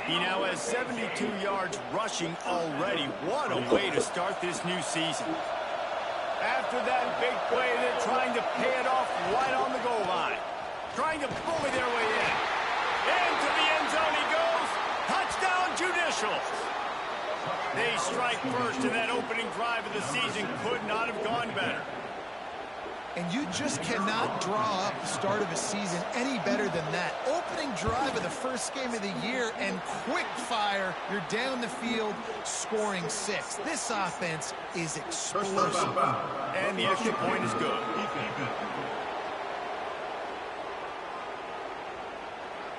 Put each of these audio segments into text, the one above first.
He now has 72 yards rushing already. What a way to start this new season. After that big play, they're trying to pay it off right on the goal line. Trying to bully their way in. Into the end zone he goes. Touchdown, Judicials. They strike first in that opening drive of the season. Could not have gone better. And you just cannot draw up the start of a season any better than that. Opening drive of the first game of the year and quick fire. You're down the field scoring 6. This offense is explosive. And the extra point is good.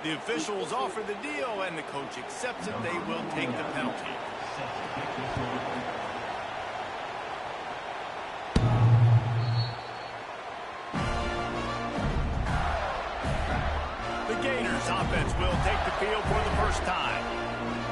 The officials offer the deal, and the coach accepts it. They will take the penalty. The Gators offense will take the field for the first time.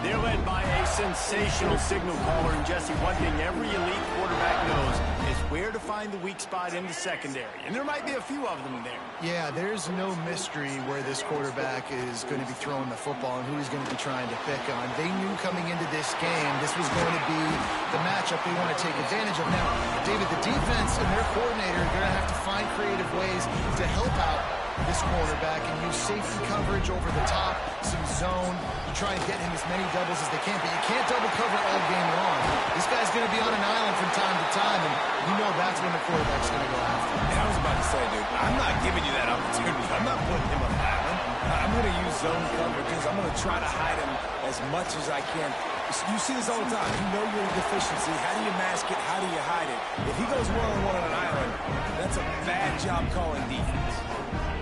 They're led by a sensational signal caller, and Jesse, one thing every elite quarterback knows is where to find the weak spot in the secondary, and there might be a few of them there. Yeah, there's no mystery where this quarterback is going to be throwing the football and who he's going to be trying to pick on. They knew coming into this game this was going to be the matchup they want to take advantage of. Now, David, the defense and their coordinator are going to have to find creative ways to help out this quarterback and use safety coverage over the top, some zone. You try and get him as many doubles as they can, but you can't double cover all game long. This guy's going to be on an island from time to time, and you know that's when the quarterback's going to go after. And I was about to say, dude, I'm not giving you that opportunity. I'm not putting him on the island. I'm going to use zone coverages. I'm going to try to hide him as much as I can. You see this all the time. You know your deficiency. How do you mask it? How do you hide it? If he goes one-on-one on an island, that's a bad job calling defense.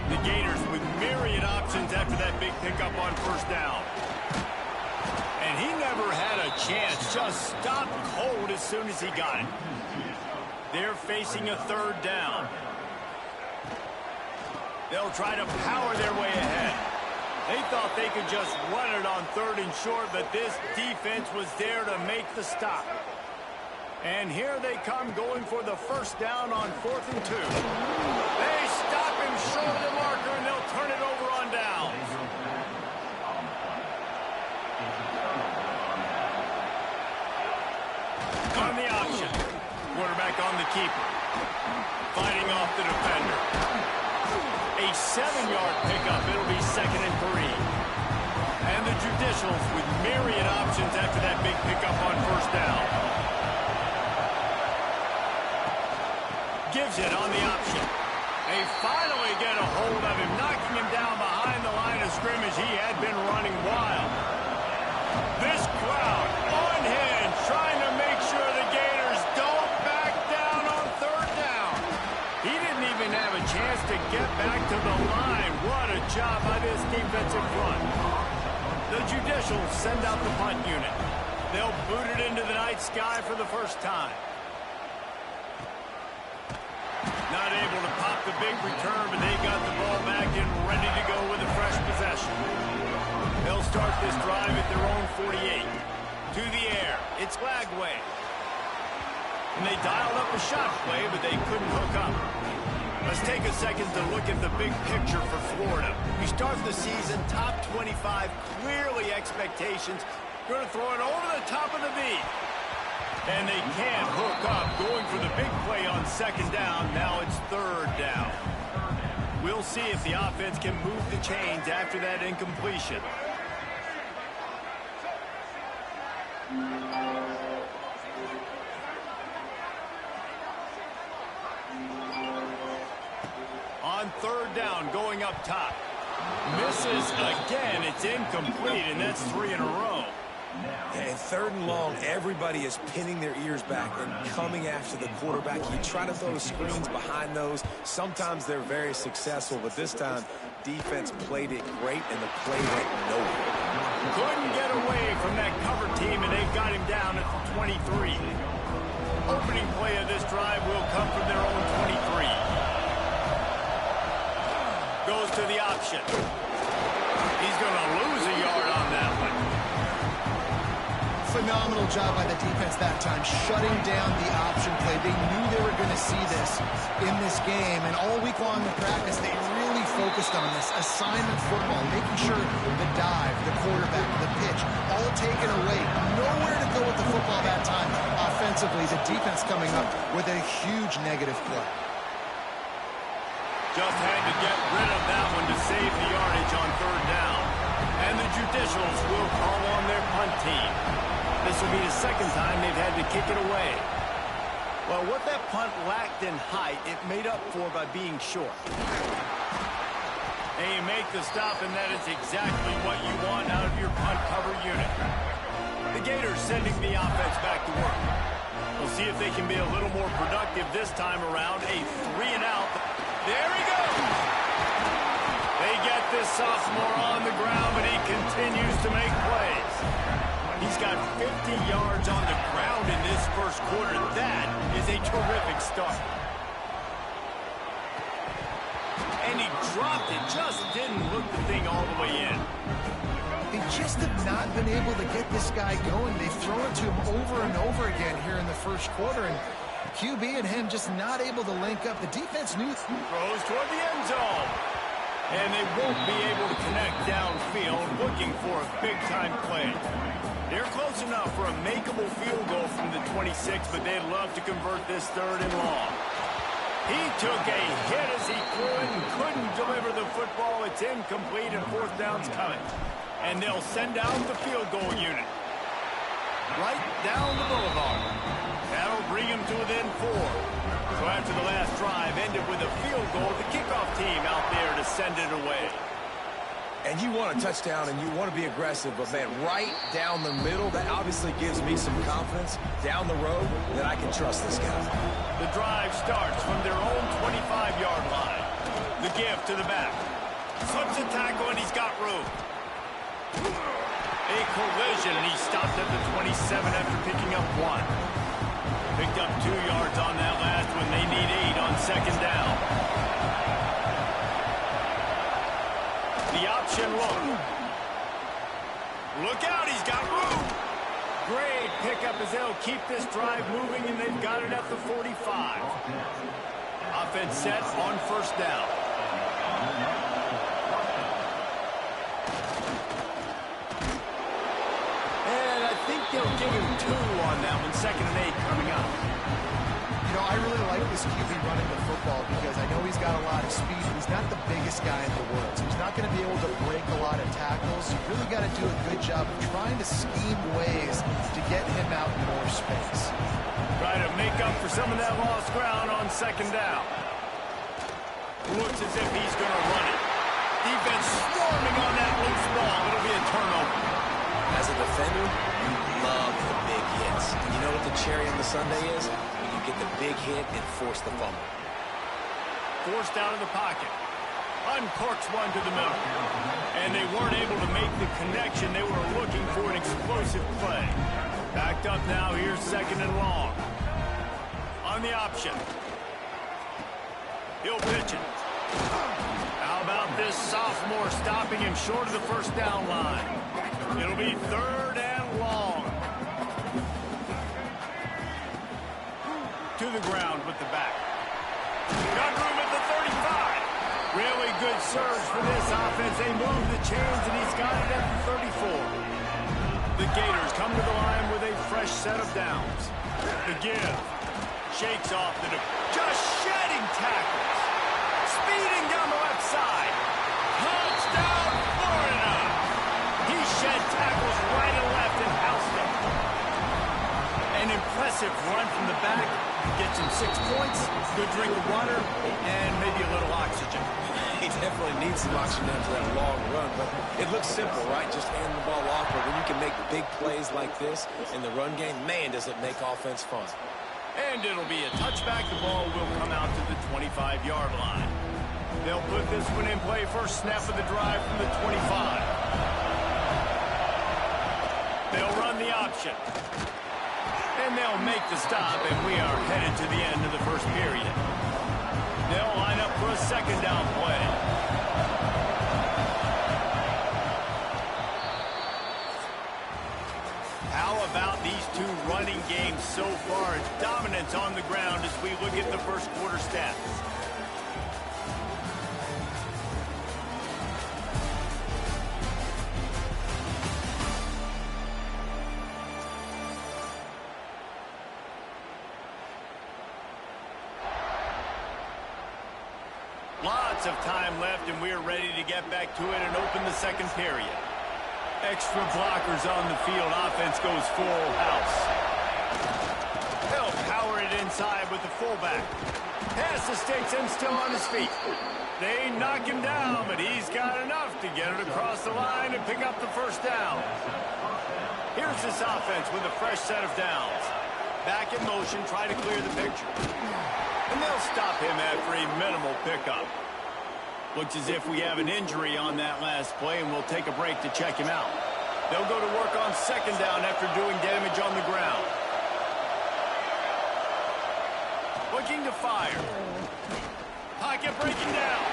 The Gators with myriad options after that big pickup on first down. And he never had a chance. Just stopped cold as soon as he got it. They're facing a third down. They'll try to power their way ahead. They thought they could just run it on third and short, but this defense was there to make the stop. And here they come going for the first down on 4th and 2. They stop him short of the marker, and they'll turn it over on downs. On the option. Quarterback on the keeper. Fighting off the defender. A 7-yard pickup. It'll be 2nd and 3. And the Judicials with myriad options after that big pickup on first down. Gives it on the option. They finally get a hold of him, knocking him down behind the line of scrimmage. He had been running wild. This crowd on hand, trying to make sure the Gators don't back down on third down. He didn't even have a chance to get back to the line. What a job by this defensive front. The Judicials send out the punt unit. They'll boot it into the night sky for the first time. Not able to pop the big return, but they got the ball back and ready to go with a fresh possession. They'll start this drive at their own 48. To the air. It's Lagway. And they dialed up a shot play, but they couldn't hook up. Let's take a second to look at the big picture for Florida. We start the season top 25, clearly expectations. Going to throw it over the top of the beat. And they can't hook up, going for the big play on 2nd down. Now it's 3rd down. We'll see if the offense can move the chains after that incompletion. On 3rd down, going up top. Misses again. It's incomplete, and that's 3 in a row. And 3rd and long, everybody is pinning their ears back and coming after the quarterback. You try to throw the screens behind those. Sometimes they're very successful, but this time, defense played it great, and the play went nowhere. Couldn't get away from that cover team, and they've got him down at the 23. Opening play of this drive will come from their own 23. Goes to the option. He's going to lose a yard on that one. Phenomenal job by the defense that time, shutting down the option play. They knew they were going to see this in this game, and all week long in practice, they really focused on this assignment football, making sure the dive, the quarterback, the pitch, all taken away. Nowhere to go with the football that time. Offensively, the defense coming up with a huge negative play. Just had to get rid of that one to save the yardage on third down. And the Judicials will call on their punt team. This will be the second time they've had to kick it away. Well, what that punt lacked in height, it made up for by being short. And you make the stop, and that is exactly what you want out of your punt cover unit. The Gators sending the offense back to work. We'll see if they can be a little more productive this time around. A 3-and-out. There he goes! They get this sophomore on the ground, but he continues to make plays. He's got 50 yards on the ground in this first quarter. That is a terrific start. And he dropped it. Just didn't look the thing all the way in. They just have not been able to get this guy going. They've thrown it to him over and over again here in the first quarter. And QB and him just not able to link up. The defense knew. Throws toward the end zone. And they won't be able to connect downfield, looking for a big-time play. They're close enough for a makeable field goal from the 26, but they'd love to convert this third and long. He took a hit as he threw it and couldn't deliver the football. It's incomplete and fourth down's coming. And they'll send out the field goal unit. Right down the boulevard. That'll bring him to within 4. So after the last drive ended with a field goal, the kickoff team out there to send it away. And you want a touchdown and you want to be aggressive, but man, right down the middle, that obviously gives me some confidence down the road that I can trust this guy. The drive starts from their own 25-yard line. The give to the back. Slips a tackle and he's got room. A collision and he stopped at the 27 after picking up 1. Picked up 2 yards on that last one. They need 8 on second down. The option look. Look out, he's got room. Great pickup as they'll keep this drive moving, and they've got it at the 45. Offense set on first down. And I think they'll give him 2 on that one. Second and 8 coming up. You know, I really like this QB running the football because I know he's got a lot of speed. He's not the biggest guy in the world, so he's not going to be able to break a lot of tackles. You really got to do a good job of trying to scheme ways to get him out in more space. Try to make up for some of that lost ground on second down. Looks as if he's going to run it. Defense swarming on that loose ball. It'll be a turnover. As a defender, you love the big hits. And you know what the cherry on the sundae is? When you get the big hit and force the fumble. Forced out of the pocket. Uncorks one to the middle. And they weren't able to make the connection. They were looking for an explosive play. Backed up now. Here's second and long. On the option. He'll pitch it. How about this sophomore stopping him short of the first down line? It'll be third and long. To the ground with the back. Got room at the 35. Really good surge for this offense. They move the chains, and he's got it at the 34. The Gators come to the line with a fresh set of downs. The give. Shakes off the just shedding tackles. Speeding down the left side. Touchdown, Florida. He shed tackles right and left and housed them. An impressive run from the back. Gets him 6 points, good drink of water, and maybe a little oxygen. He definitely needs some oxygen after that long run, but it looks simple, right? Just hand the ball off, but when you can make big plays like this in the run game, man, does it make offense fun. And it'll be a touchback. The ball will come out to the 25-yard line. They'll put this one in play. First snap of the drive from the 25. They'll run the option. And they'll make the stop, and we are headed to the end of the first period. They'll line up for a second down play. How about these two running games so far? Dominance on the ground as we look at the first quarter stats. Lots of time left, and we're ready to get back to it and open the second period. Extra blockers on the field. Offense goes full house. They'll power it inside with the fullback. Pass escapes him, still on his feet. They knock him down, but he's got enough to get it across the line and pick up the first down. Here's this offense with a fresh set of downs. Back in motion, try to clear the picture. And they'll stop him after a minimal pickup. Looks as if we have an injury on that last play, and we'll take a break to check him out. They'll go to work on second down after doing damage on the ground. Looking to fire. Pocket breaking down.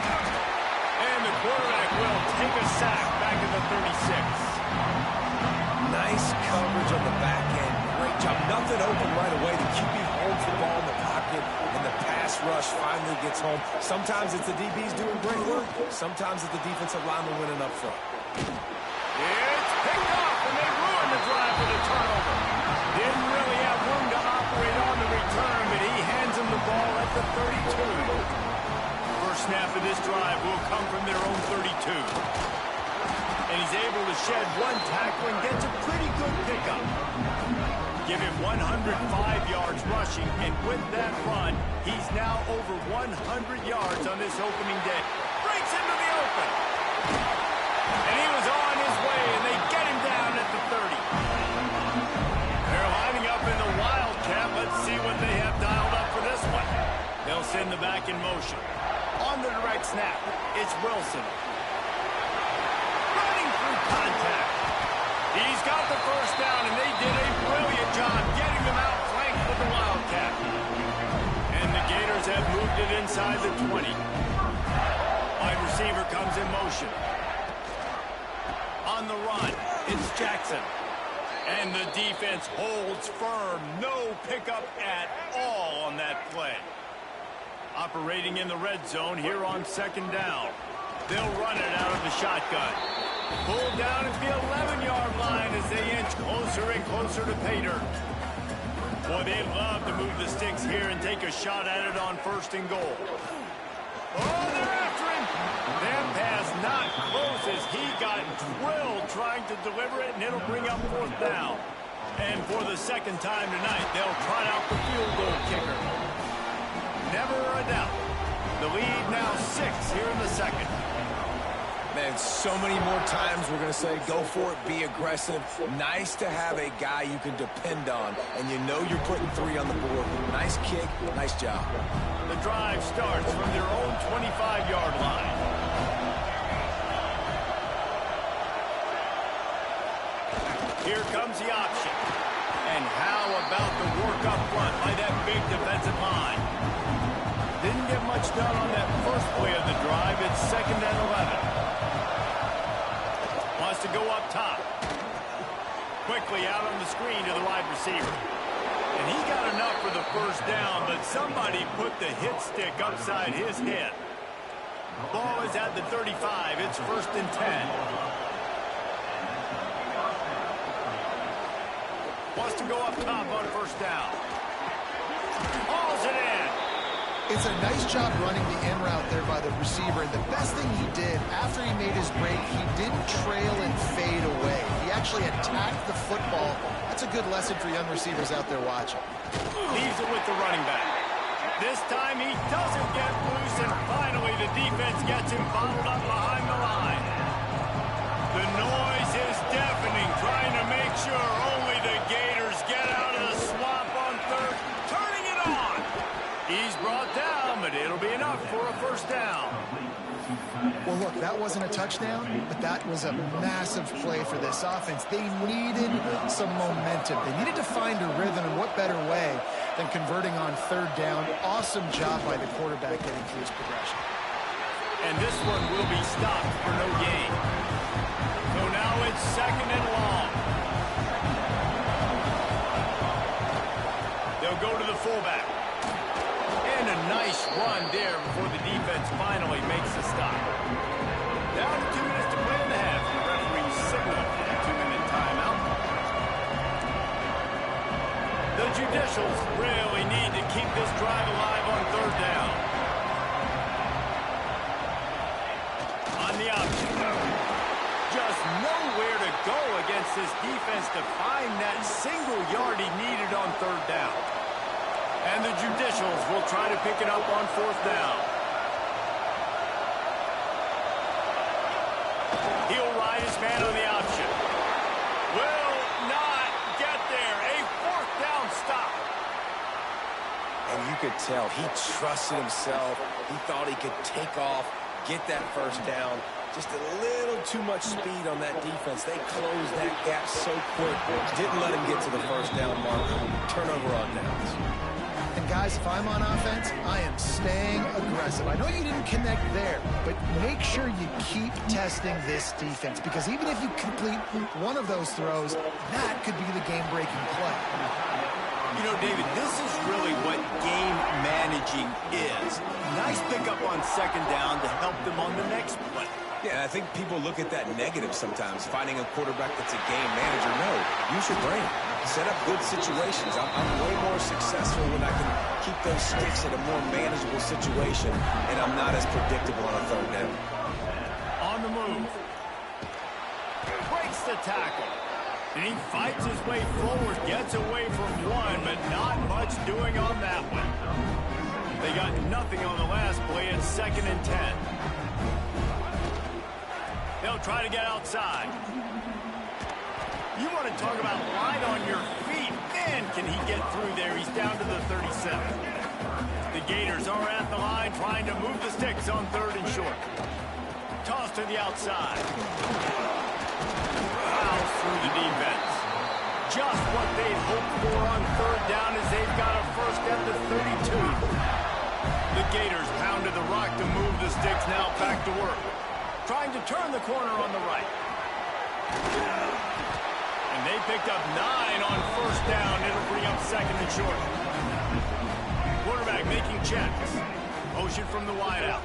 And the quarterback will take a sack back at the 36. Nice coverage on the back end. Great job. Nothing open right away. The QB holds the ball in the pocket, and the pass rush finally gets home. Sometimes it's the DBs doing great work. Sometimes it's the defensive lineman winning up front. It's picked off, and they ruin the drive with a turnover. Didn't really have room to operate on the return, but he hands him the ball at the 32. First snap of this drive will come from their own 32. And he's able to shed one tackle and gets a pretty good pickup. Give him 105 yards rushing, and with that run, he's now over 100 yards on this opening day. Breaks into the open. And he was on his way, and they get him down at the 30. They're lining up in the wildcat. Let's see what they have dialed up for this one. They'll send the back in motion. On the direct snap, it's Wilson. Contact. He's got the first down, and they did a brilliant job getting them out flanked with the Wildcat. And the Gators have moved it inside the 20. Wide receiver comes in motion. On the run, it's Jackson. And the defense holds firm. No pickup at all on that play. Operating in the red zone here on second down. They'll run it out of the shotgun. Pulled down at the 11-yard line as they inch closer and closer to pay dirt. Boy, they love to move the sticks here and take a shot at it on first and goal. Oh, they're after him. That pass not close as he got drilled trying to deliver it, and it'll bring up fourth down. And for the second time tonight, they'll trot out the field goal kicker. Never a doubt. The lead now 6 here in the second. Man, so many more times we're going to say, go for it, be aggressive. Nice to have a guy you can depend on, and you know you're putting 3 on the board. Nice kick, nice job. The drive starts from their own 25-yard line. Here comes the option. And how about the work up front by that big defensive line? Didn't get much done on that first play of the drive. It's second and 11. Wants to go up top. Quickly out on the screen to the wide receiver. And he got enough for the first down, but somebody put the hit stick upside his head. Ball is at the 35. It's first and 10. Wants to go up top on first down. Hauls it in. It's a nice job running the in route there by the receiver. And the best thing he did after he made his break, he didn't trail and fade away. He actually attacked the football. That's a good lesson for young receivers out there watching. Leaves it with the running back. This time he doesn't get loose, and finally the defense gets him bottled up behind the line. The noise is deafening, trying to make sure only the Gators get out of the swamp on third. Turning it on. He's brought down, but it'll be enough for a first down. Well, look, that wasn't a touchdown, but that was a massive play for this offense. They needed some momentum. They needed to find a rhythm, and what better way than converting on third down. Awesome job by the quarterback getting through his progression. And this one will be stopped for no gain. So now it's second and long. They'll go to the fullback. And a nice run there before the defense finally makes a stop. Down to 2 minutes to play in the half. The referee signaled for the 2-minute timeout. The Judicials really need to keep this drive alive on third down. the option. Just nowhere to go against this defense to find that single yard he needed on third down. And the Judicials will try to pick it up on fourth down. He'll ride his man on the option. Will not get there. A fourth down stop. And you could tell he trusted himself. He thought he could take off, get that first down. Just a little too much speed on that defense. They closed that gap so quick. Didn't let him get to the first down marker. Turnover on downs. And guys, if I'm on offense, I am staying aggressive. I know you didn't connect there, but make sure you keep testing this defense, because even if you complete one of those throws, that could be the game-breaking play. You know, David, this is really what game managing is. Nice pickup on second down to help them on the next play. Yeah, I think people look at that negative sometimes, finding a quarterback that's a game manager. No, use your brain. Set up good situations. I'm way more successful when I can keep those sticks in a more manageable situation, and I'm not as predictable on a third down. On the move. Breaks the tackle. And he fights his way forward, gets away from one, but not much doing on that one. They got nothing on the last play. It's 2nd and 10. They'll try to get outside. You want to talk about light on your feet. Man, can he get through there. He's down to the 37. The Gators are at the line trying to move the sticks on 3rd and short. Toss to the outside. Fouls through the defense. Just what they'd hoped for on 3rd down as they've got a first at the 32. The Gators pounded the rock to move the sticks, now back to work. Trying to turn the corner on the right. And they picked up 9 on first down. It'll bring up 2nd and short. Quarterback making checks. Motion from the wideout.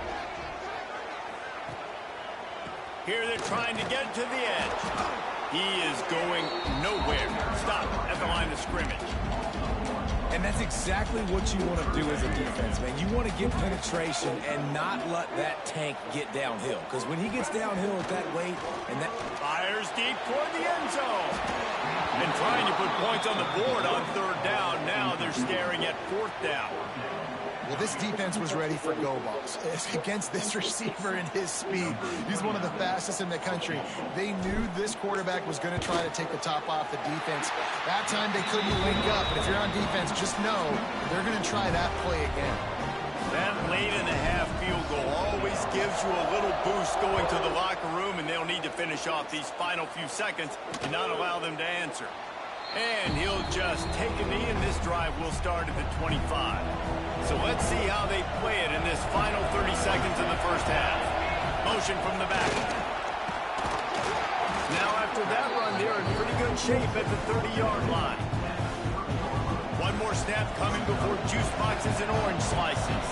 Here they're trying to get to the edge. He is going nowhere. Stop at the line of scrimmage. And that's exactly what you want to do as a defense, man. You want to get penetration and not let that tank get downhill. Because when he gets downhill at that weight and that... Fires deep toward the end zone. And trying to put points on the board on 3rd down. Now they're staring at 4th down. Well, this defense was ready for go balls against this receiver and his speed. He's one of the fastest in the country. They knew this quarterback was going to try to take the top off the defense. That time they couldn't link up. But if you're on defense, just know they're going to try that play again. That late in the half field goal always gives you a little boost going to the locker room, and they'll need to finish off these final few seconds and not allow them to answer. And he'll just take a knee, and this drive will start at the 25. So let's see how they play it in this final 30 seconds of the first half. Motion from the back. Now after that run, they're in pretty good shape at the 30-yard line. One more snap coming before juice boxes and orange slices.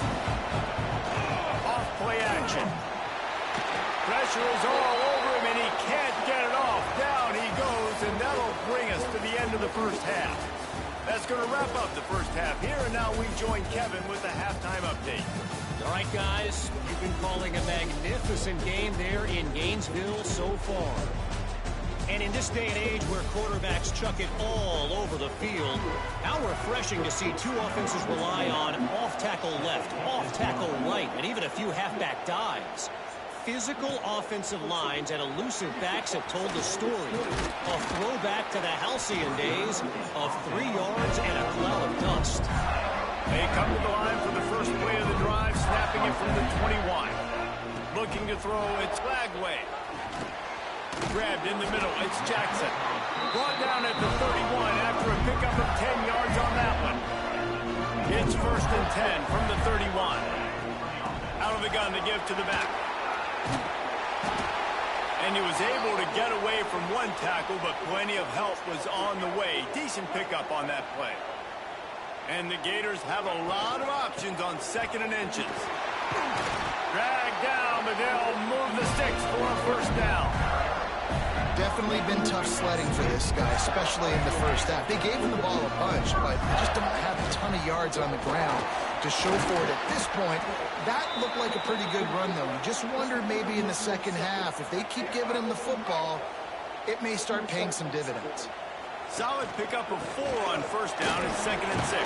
Off play action. Pressure is all over him, and he can't get it off. Down he goes, and that'll bring us to the end of the first half. That's going to wrap up the first half here, and now we join Kevin with a halftime update. All right, guys, you've been calling a magnificent game there in Gainesville so far. And in this day and age where quarterbacks chuck it all over the field, how refreshing to see two offenses rely on off-tackle left, off-tackle right, and even a few halfback dives. Physical offensive lines and elusive backs have told the story. A throwback to the halcyon days of 3 yards and a cloud of dust. They come to the line for the first play of the drive, snapping it from the 21. Looking to throw, it's Lagway. Grabbed in the middle, it's Jackson. Brought down at the 31 after a pickup of 10 yards on that one. It's 1st and 10 from the 31. Out of the gun to give to the back. And he was able to get away from one tackle, but plenty of help was on the way. Decent pickup on that play. And the Gators have a lot of options on 2nd and inches. Dragged down, but they'll move the sticks for a first down. Definitely been tough sledding for this guy, especially in the first half. They gave him the ball a bunch, but they just don't have a ton of yards on the ground. to show for it at this point. That looked like a pretty good run, though. You just wonder maybe in the second half, if they keep giving him the football, it may start paying some dividends. Solid pickup of 4 on first down and 2nd and 6.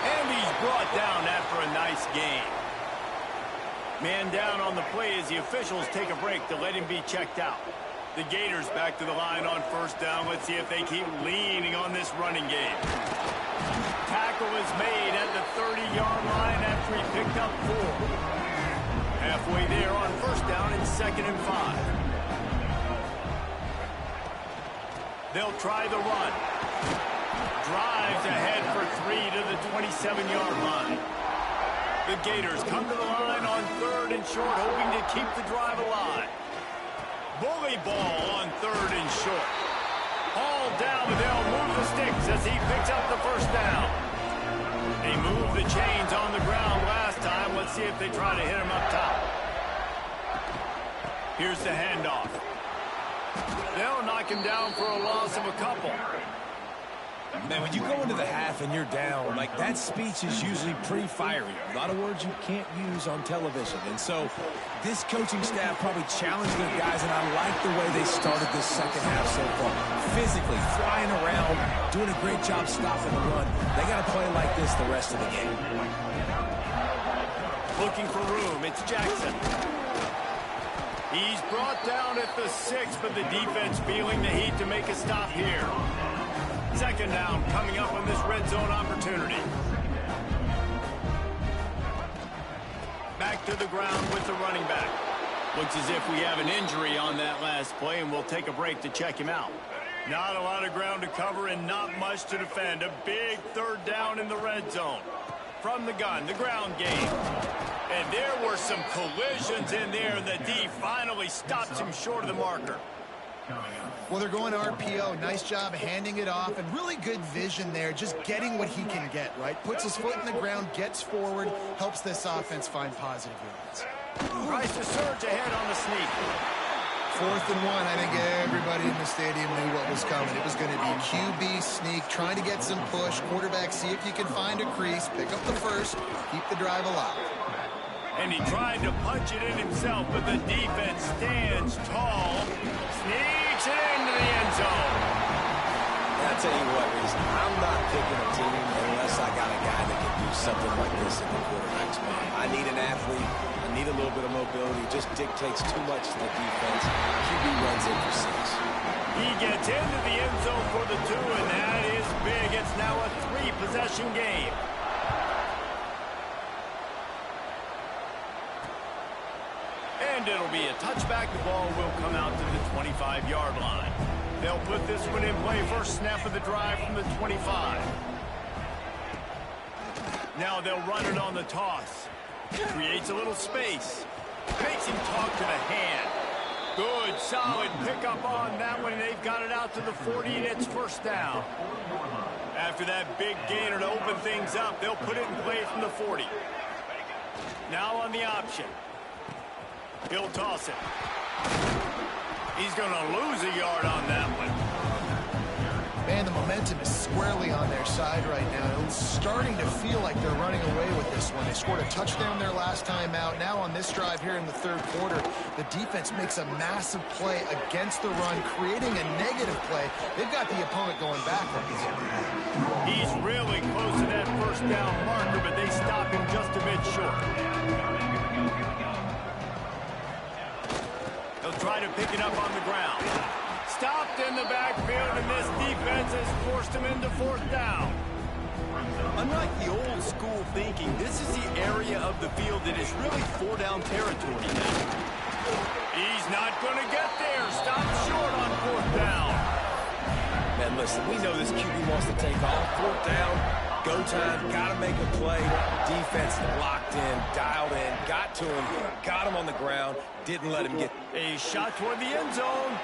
And he's brought down after a nice gain. Man down on the play as the officials take a break to let him be checked out. The Gators back to the line on first down. Let's see if they keep leaning on this running game. Tackle is made at the 30-yard line after he picked up 4. Halfway there on first down and 2nd and 5. They'll try the run. Drives ahead for 3 to the 27-yard line. The Gators come to the line on 3rd and short, hoping to keep the drive alive. Bully ball on 3rd and short. Hauled down, but they'll move the sticks as he picks up the first down. They moved the chains on the ground last time. Let's see if they try to hit him up top. Here's the handoff. They'll knock him down for a loss of a couple. Man, when you go into the half and you're down, like, that speech is usually pretty fiery. A lot of words you can't use on television. And so this coaching staff probably challenged their guys, and I like the way they started this second half so far. Physically, flying around, doing a great job stopping the run. They got to play like this the rest of the game. Looking for room, it's Jackson. He's brought down at the 6, but the defense feeling the heat to make a stop here. 2nd down coming up on this red zone opportunity. Back to the ground with the running back. Looks as if we have an injury on that last play, and we'll take a break to check him out. Not a lot of ground to cover and not much to defend. A big 3rd down in the red zone. From the gun, the ground game. And there were some collisions in there, and the D finally stops him short of the marker. Well, they're going to RPO. Nice job handing it off, and really good vision there, just getting what he can get, right? Puts his foot in the ground, gets forward, helps this offense find positive yards. Tries to surge ahead on the sneak. 4th and 1. I think everybody in the stadium knew what was coming. It was going to be QB sneak, trying to get some push. Quarterback, see if you can find a crease, pick up the first, keep the drive alive. And he tried to punch it in himself, but the defense stands tall. Sneaks it into the end zone. I'll tell you what, Reese, I'm not picking a team unless I got a guy that can do something like this in the quarterback's spot. I need an athlete. I need a little bit of mobility. It just dictates too much to the defense. QB runs in for 6. He gets into the end zone for the 2, and that is big. It's now a 3-possession game. And it'll be a touchback. The ball will come out to the 25-yard line. They'll put this one in play. First snap of the drive from the 25. Now they'll run it on the toss. Creates a little space. Makes him talk to the hand. Good, solid pickup on that one. They've got it out to the 40, and it's first down. After that big gainer to open things up, they'll put it in play from the 40. Now on the option. He'll toss it. He's going to lose a yard on that one. Man, the momentum is squarely on their side right now. It's starting to feel like they're running away with this one. They scored a touchdown their last time out. Now on this drive here in the 3rd quarter, the defense makes a massive play against the run, creating a negative play. They've got the opponent going backwards. He's really close to that first down marker, but they stop him just a bit short. They'll try to pick it up on the ground. Stopped in the backfield, and this defense has forced him into 4th down. Unlike the old school thinking, this is the area of the field that is really 4-down territory now. He's not going to get there. Stopped short on 4th down. Man, listen, we know this QB wants to take off. 4th down, go time, got to make a play. Defense locked in, dialed in, got to him, got him on the ground, didn't let him get. A shot toward the end zone.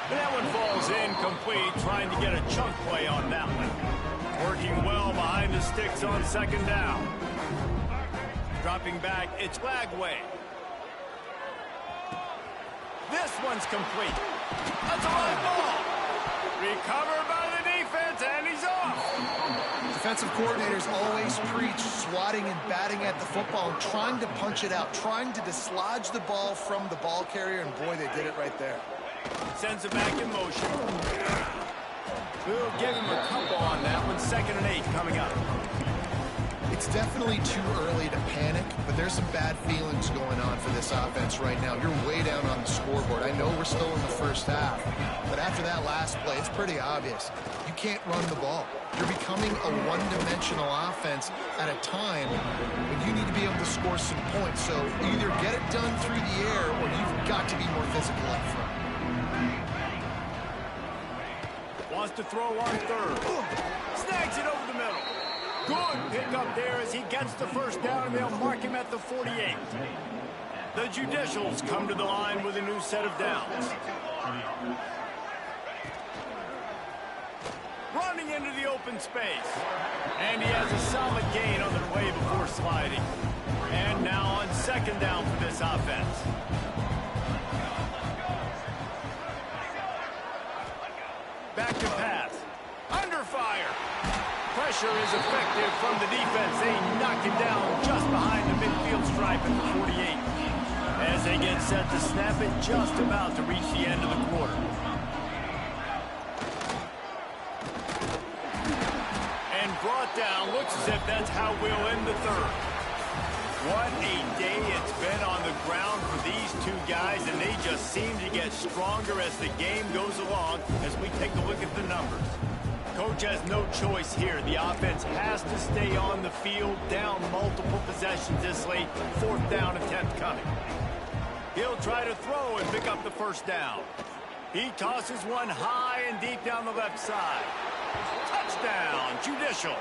And that one falls incomplete, trying to get a chunk play on that one. Working well behind the sticks on 2nd down. Dropping back, it's Lagway. This one's complete. That's a live ball. Recovered by the defense, and he's off. Defensive coordinators always preach swatting and batting at the football and trying to punch it out, trying to dislodge the ball from the ball carrier, and boy, they did it right there. Sends it back in motion. We'll give him a couple on that one. 2nd and 8 coming up. It's definitely too early to panic, but there's some bad feelings going on for this offense right now. You're way down on the scoreboard. I know we're still in the first half, but after that last play, it's pretty obvious. You can't run the ball. You're becoming a one-dimensional offense at a time when you need to be able to score some points. So either get it done through the air or you've got to be more physical up front. Wants to throw on 3rd. Snags it over the middle. Good pick up there as he gets the first down, and they'll mark him at the 48. The Judicials come to the line with a new set of downs. Running into the open space. And he has a solid gain on the play before sliding. And now on 2nd down for this offense. Back to pass. Under fire. Pressure is effective from the defense. They knock him down just behind the midfield stripe at the 48. As they get set to snap it, just about to reach the end of the quarter. And brought down. Looks as if that's how we'll end the 3rd. What a day it's been on the ground for these two guys, and they just seem to get stronger as the game goes along as we take a look at the numbers. Coach has no choice here. The offense has to stay on the field, down multiple possessions this late. 4th down attempt coming. He'll try to throw and pick up the first down. He tosses one high and deep down the left side. Touchdown, Judicials.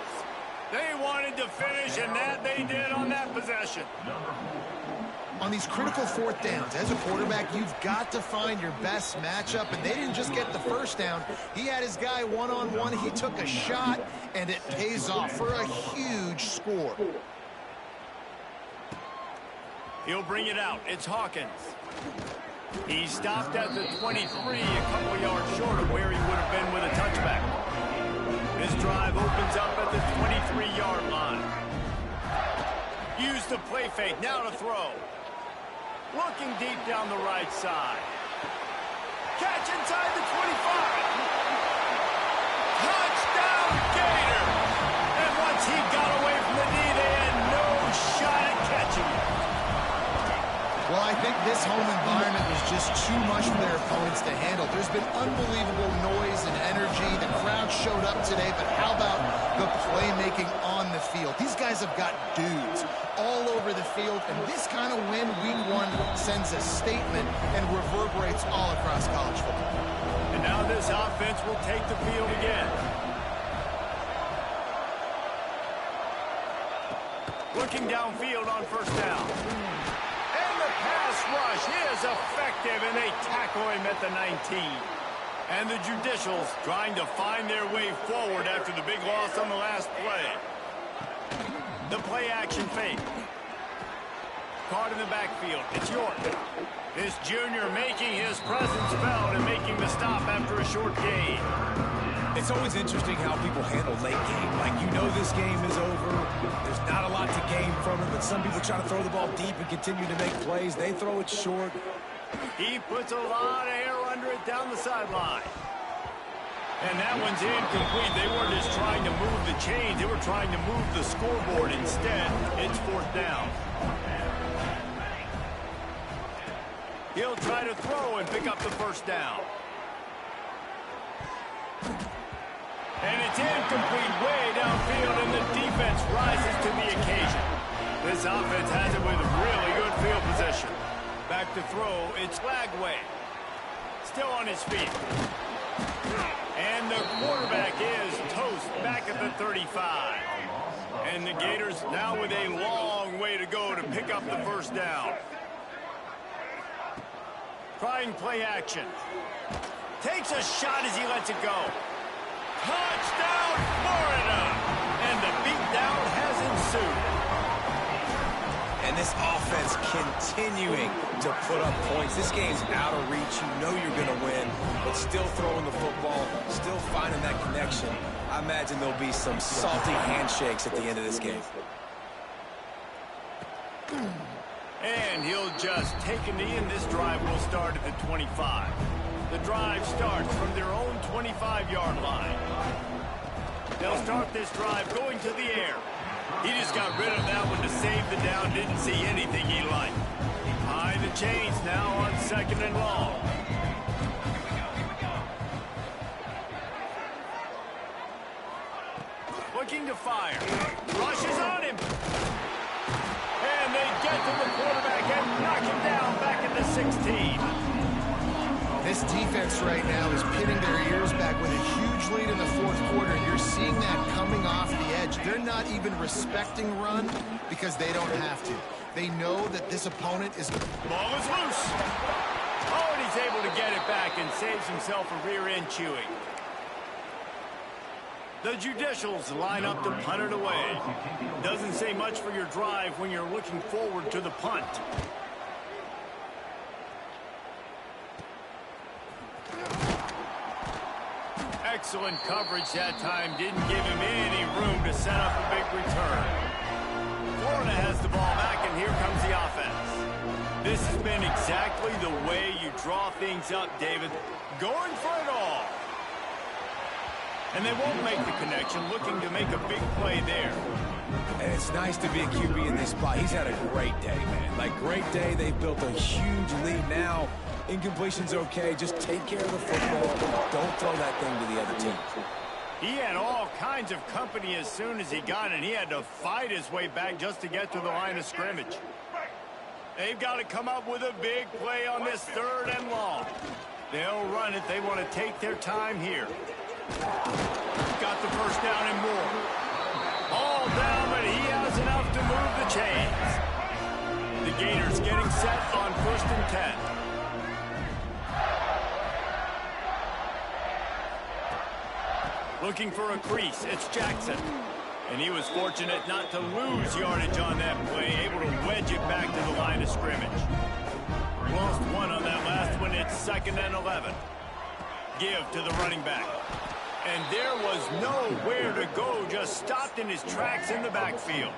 They wanted to finish, and that they did on that possession. On these critical 4th downs, as a quarterback, you've got to find your best matchup, and they didn't just get the first down. He had his guy one-on-one. He took a shot, and it pays off for a huge score. He'll bring it out. It's Hawkins. He stopped at the 23, a couple yards short of where he would have been with a touchback. This drive opens up at the 23-yard line. Use the play fake. Now to throw. Looking deep down the right side. Catch inside the 25. Touchdown, Gator. And once he got away from the knee, they had no shot at catching him. Well, I think this home environment was just too much for their opponents to handle. There's been unbelievable noise and energy. The crowd showed up today, but how about the playmaking on the field? These guys have got dudes all over the field, and this kind of win, week 1, sends a statement and reverberates all across college football. And now this offense will take the field again. Looking downfield on 1st down. Pass rush is effective, and they tackle him at the 19. And the Judicials trying to find their way forward after the big loss on the last play. The play action fake. Caught in the backfield. It's York. This junior making his presence felt and making the stop after a short gain. It's always interesting how people handle late game. Like, you know this game is over. There's not a lot to gain from it, but some people try to throw the ball deep and continue to make plays. They throw it short. He puts a lot of air under it down the sideline. And that one's incomplete. They weren't just trying to move the chains. They were trying to move the scoreboard instead. It's 4th down. He'll try to throw and pick up the first down. And it's incomplete way downfield, and the defense rises to the occasion. This offense has it with really good field position. Back to throw, it's Lagway. Still on his feet. And the quarterback is toast back at the 35. And the Gators now with a long way to go to pick up the first down. Trying play action. Takes a shot as he lets it go. Touchdown, Florida! And the beatdown has ensued. And And this offense continuing to put up points. This game's out of reach. You know you're going to win, but still throwing the football, still finding that connection. I imagine there'll be some salty handshakes at the end of this game. And he'll just take a knee, and this drive will start at the 25. The drive starts from their own 25-yard line. They'll start this drive going to the air. He just got rid of that one to save the down. Didn't see anything he liked. Behind the chains now on 2nd and long. Looking to fire. Rushes on him. And they get to the quarterback and knock him down back at the 16. This defense right now is pinning their ears back with a huge lead in the 4th quarter, and you're seeing that coming off the edge. They're not even respecting run because they don't have to. They know that this opponent is... Ball is loose. Oh, and he's able to get it back and saves himself a rear end chewing. The Judicials line up to punt it away. Doesn't say much for your drive when you're looking forward to the punt. Excellent coverage that time. Didn't give him any room to set up a big return. Florida has the ball back, and here comes the offense. This has been exactly the way you draw things up, David. Going for it all. And they won't make the connection, looking to make a big play there. And it's nice to be a QB in this spot. He's had a great day, man. Like, great day. They've built a huge lead now. Incompletion's okay. Just take care of the football. Don't throw that thing to the other team. He had all kinds of company as soon as he got it. He had to fight his way back just to get to the line of scrimmage. They've got to come up with a big play on this 3rd and long. They'll run it. They want to take their time here. Got the first down and more. All down, but he has enough to move the chains. The Gators getting set on 1st and 10. Looking for a crease. It's Jackson. And he was fortunate not to lose yardage on that play, able to wedge it back to the line of scrimmage. Lost one on that last one. It's 2nd and 11. Give to the running back. And there was nowhere to go, just stopped in his tracks in the backfield.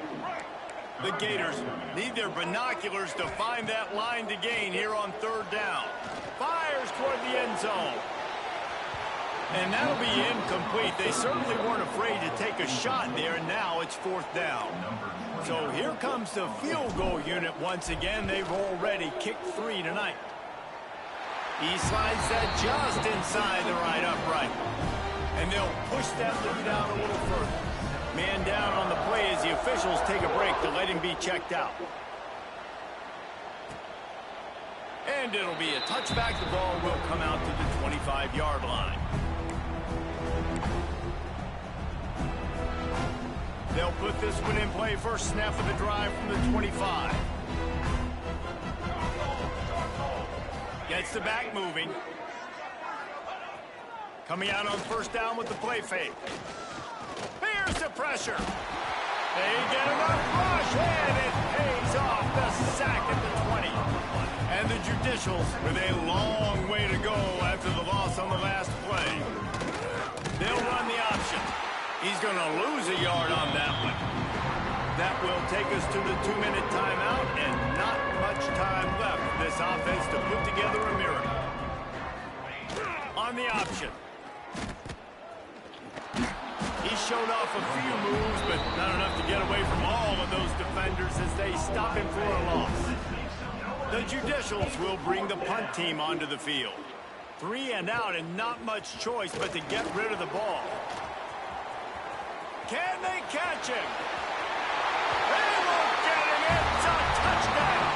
The Gators need their binoculars to find that line to gain here on 3rd down. Fires toward the end zone. And that'll be incomplete. They certainly weren't afraid to take a shot there, and now it's 4th down. So here comes the field goal unit once again. They've already kicked 3 tonight. He slides that just inside the right upright. And they'll push that lead down a little further. Man down on the play as the officials take a break to let him be checked out. And it'll be a touchback. The ball will come out to the 25-yard line. They'll put this one in play. First snap of the drive from the 25. Gets the back moving. Coming out on 1st down with the play fake. Here's the pressure. They get enough rush, and it pays off. The sack at the 20. And the Judicials with a long way to go after the loss on the last play. They'll run the option. He's going to lose a yard on that one. That will take us to the 2-minute timeout, and not much time left for this offense to put together a miracle. On the option. He showed off a few moves, but not enough to get away from all of those defenders as they stop him for a loss. The Judicials will bring the punt team onto the field. 3 and out, and not much choice but to get rid of the ball. Can they catch him? They won't get him. It's a touchdown.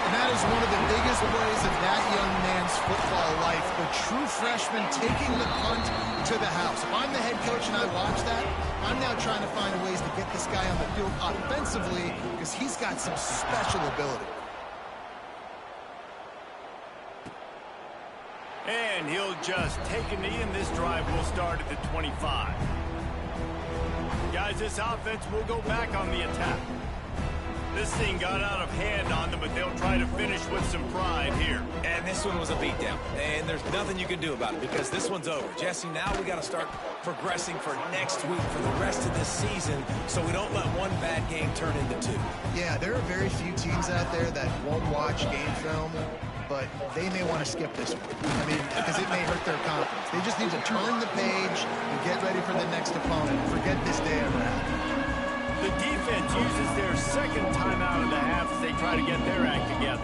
And that is one of the biggest plays of that young man's football life. The true freshman taking the punt to the house. If I'm the head coach and I watch that, I'm now trying to find ways to get this guy on the field offensively because he's got some special ability. And he'll just take a knee, and this drive will start at the 25. Guys, this offense will go back on the attack. This thing got out of hand on them, but they'll try to finish with some pride here. And this one was a beatdown. And there's nothing you can do about it because this one's over. Jesse, now we got to start progressing for next week, for the rest of this season, so we don't let one bad game turn into two. Yeah, there are very few teams out there that won't watch game film, but they may want to skip this one. I mean, because it may hurt their confidence. They just need to turn the page and get ready for the next opponent. Forget this day ever happened. The defense uses their second timeout of the half as they try to get their act together.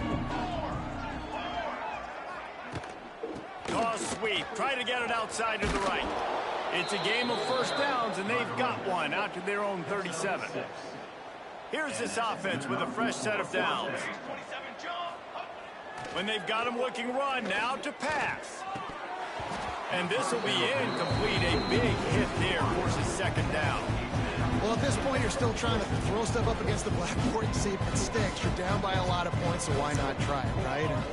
Toss sweep. Try to get it outside to the right. It's a game of first downs, and they've got one out to their own 37. Here's this offense with a fresh set of downs. When they've got him looking run, now to pass. And this will be incomplete. A big hit there forces second down. Well, at this point, you're still trying to throw stuff up against the blackboard and see if it sticks. You're down by a lot of points, so why not try it, right? And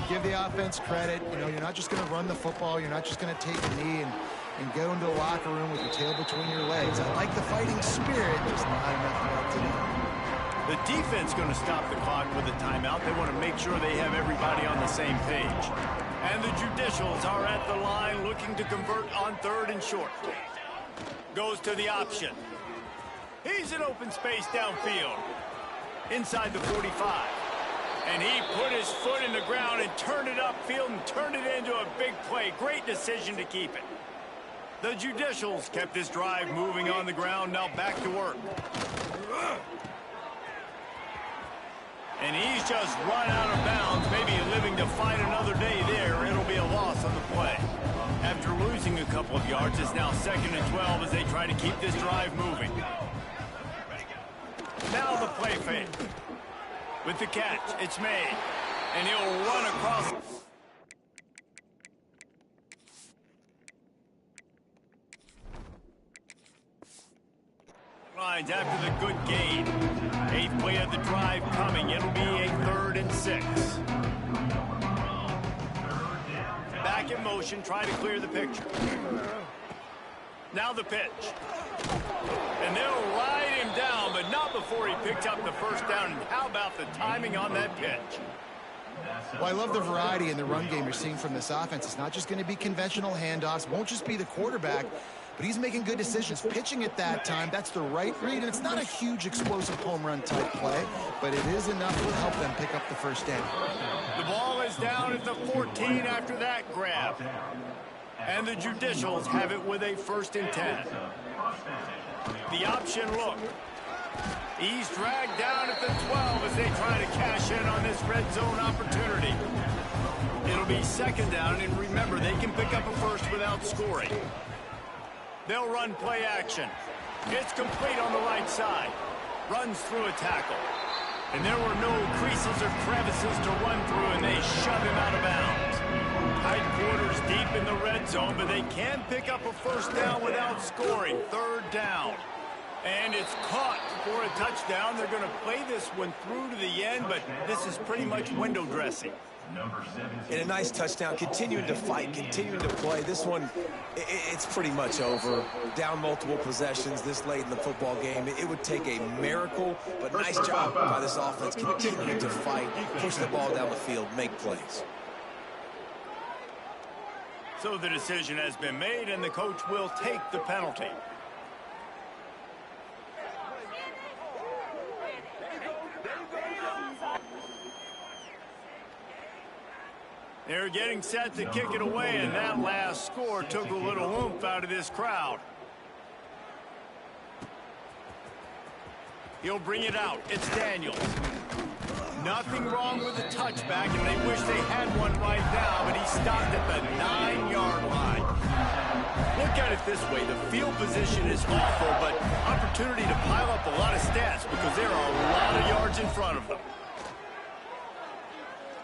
give the offense credit. You know, you're not just going to run the football. You're not just going to take a knee and go into the locker room with your tail between your legs. I like the fighting spirit, just not enough left to do. The defense going to stop the clock with a timeout. They want to make sure they have everybody on the same page. And the Judicials are at the line looking to convert on 3rd and short. Goes to the option. He's in open space downfield. Inside the 45. And he put his foot in the ground and turned it upfield and turned it into a big play. Great decision to keep it. The Judicials kept this drive moving on the ground. Now back to work. And he's just run out of bounds, maybe living to fight another day there. It'll be a loss on the play. After losing a couple of yards, it's now 2nd and 12 as they try to keep this drive moving. Now the play fake. With the catch, it's made. And he'll run across. Lines after the good gain. 8th play of the drive coming. It'll be a 3rd and 6. Back in motion, try to clear the picture. Now the pitch. And they'll ride him down, but not before he picks up the first down. And how about the timing on that pitch? Well, I love the variety in the run game you're seeing from this offense. It's not just going to be conventional handoffs. Won't just be the quarterback, but he's making good decisions. Pitching at that time, that's the right read. And it's not a huge explosive home run type play, but it is enough to help them pick up the first down. The ball is down at the 14 after that grab. And the Judicials have it with a 1st and 10. The option look. He's dragged down at the 12 as they try to cash in on this red zone opportunity. It'll be 2nd down, and remember, they can pick up a first without scoring. They'll run play action. It's complete on the right side. Runs through a tackle. And there were no creases or crevices to run through, and they shove him out of bounds. Tight quarters deep in the red zone, but they can pick up a first down without scoring. 3rd down. And it's caught for a touchdown. They're going to play this one through to the end, but this is pretty much window dressing. And a nice touchdown, continuing to fight, continuing to play. This one, it's pretty much over. Down multiple possessions this late in the football game. It would take a miracle, but nice job by this offense continuing to fight, push the ball down the field, make plays. So the decision has been made, and the coach will take the penalty. They're getting set to kick it away, and that last score took a little oomph out of this crowd. He'll bring it out. It's Daniels. Nothing wrong with the touchback, and they wish they had one right now, but he stopped at the 9-yard line. Look at it this way. The field position is awful, but opportunity to pile up a lot of stats because there are a lot of yards in front of them.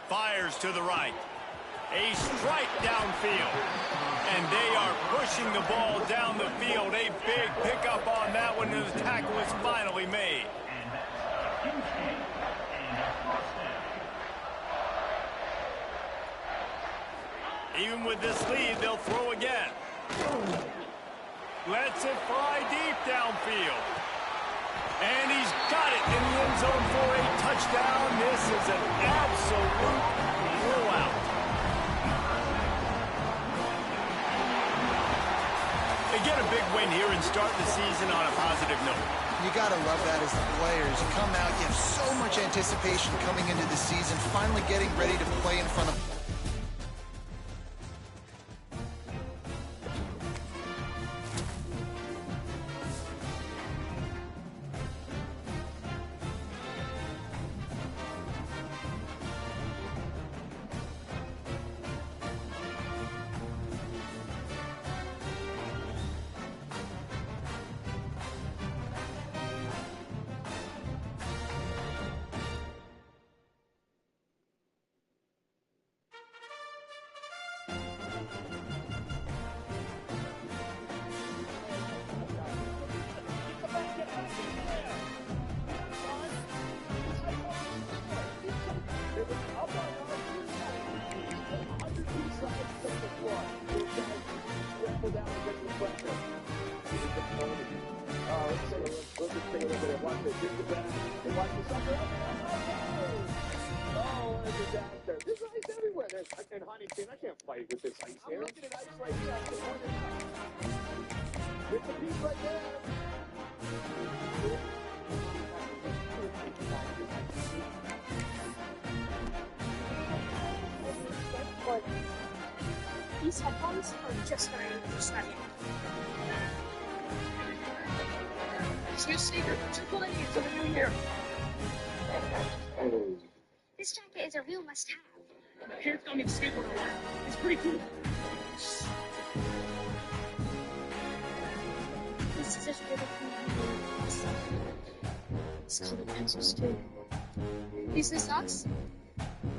Fires to the right. A strike downfield. And they are pushing the ball down the field. A big pickup on that one, and the tackle is finally made. Even with this lead, they'll throw again. Lets it fly deep downfield. And he's got it in the end zone for a touchdown. This is an absolute blowout. They get a big win here and start the season on a positive note. You got to love that as the players. You come out, you have so much anticipation coming into the season, finally getting ready to play in front of... There's ice everywhere. And honey, I can't fight with this ice here. I'm looking at ice right here. It's a piece right there. But these headphones are just very interesting. This new secret, triple A for the new year. This jacket is a real must-have. Here's going to be skateboard a lot. It's pretty cool. This is a beautiful It's colored pencils too. These new socks,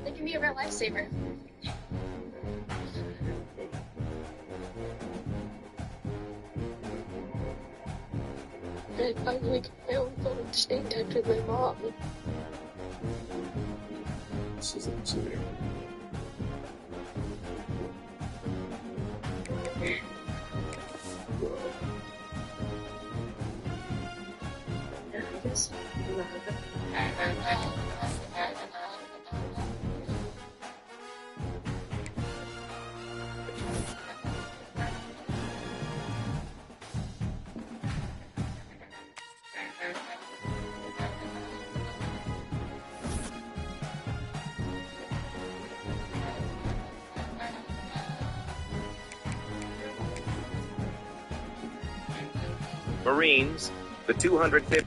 they can be a real lifesaver. I finally got my own phone to stay in touch with my mom. She's a cheater. Marines, the 250